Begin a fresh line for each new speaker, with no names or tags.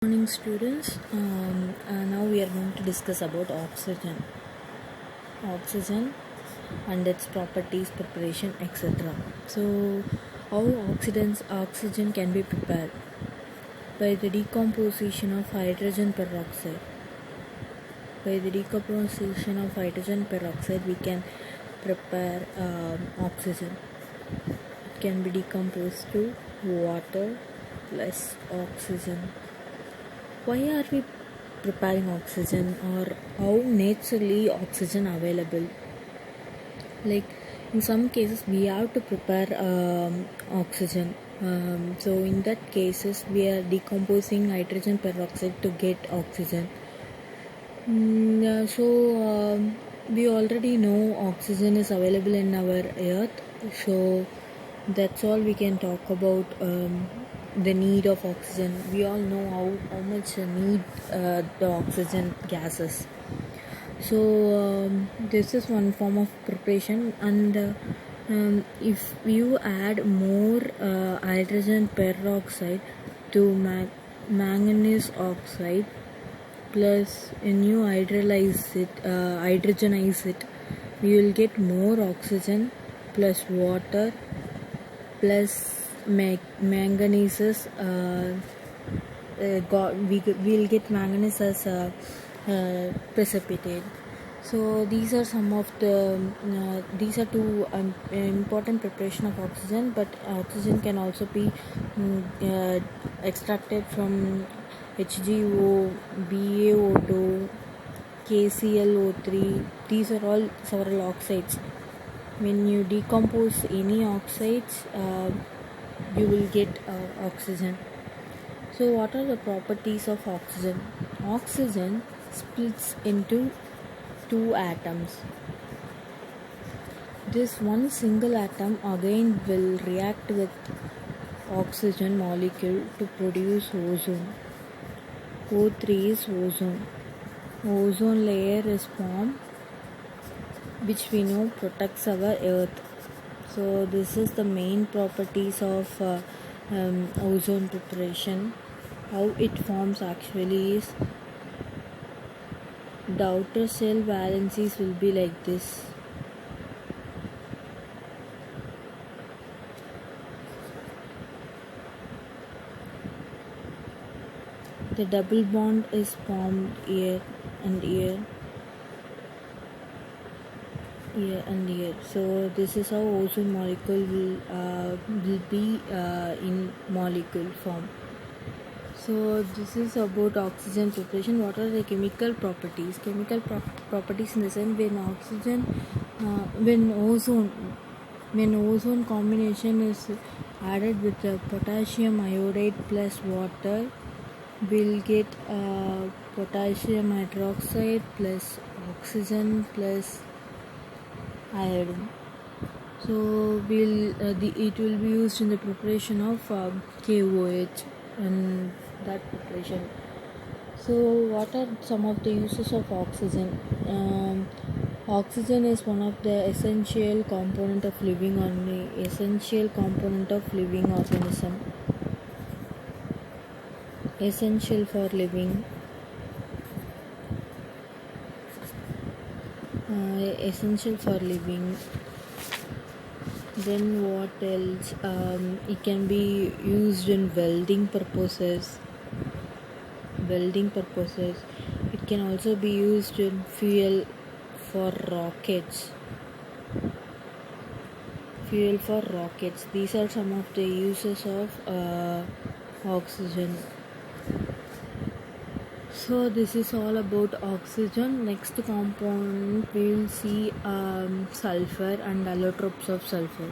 Morning students. Now we are going to discuss about oxygen and its properties, preparation, etc. So how oxygen can be prepared? By the decomposition of hydrogen peroxide. We can prepare oxygen. It can be decomposed to water plus oxygen. Why are we preparing oxygen, or how naturally oxygen available? Like in some cases we have to prepare oxygen. So in that cases we are decomposing hydrogen peroxide to get oxygen. We already know oxygen is available in our earth, so that's all we can talk about. The need of oxygen. We all know how much need the oxygen gases. So this is one form of preparation, and if you add more hydrogen peroxide to manganese oxide, plus when you hydrogenize it, you will get more oxygen plus water plus manganese. We'll get manganese as precipitate. So these are some of the these are two important preparation of oxygen. But oxygen can also be extracted from HGO, BaO2, KClO3. These are all several oxides. When you decompose any oxides, you will get oxygen. So what are the properties of oxygen? Oxygen splits into two atoms. This one single atom again will react with oxygen molecule to produce ozone. O3 is ozone. Ozone layer is formed, which we know protects our earth. So this is the main properties of ozone preparation. How it forms actually is the outer shell valencies will be like this. The double bond is formed here and here. So this is how ozone molecule will be in molecule form. So this is about oxygen preparation. What are the chemical properties? Chemical properties in the sense when ozone combination is added with potassium iodide plus water, we'll get potassium hydroxide plus oxygen plus iodine. So it will be used in the preparation of KOH and that preparation. So what are some of the uses of oxygen? Oxygen is one of the essential component of living organism. Essential for living. Then what else? It can be used in welding purposes. It can also be used in fuel for rockets. These are some of the uses of oxygen. So this is all about oxygen. Next component we will see sulfur and allotropes of sulfur.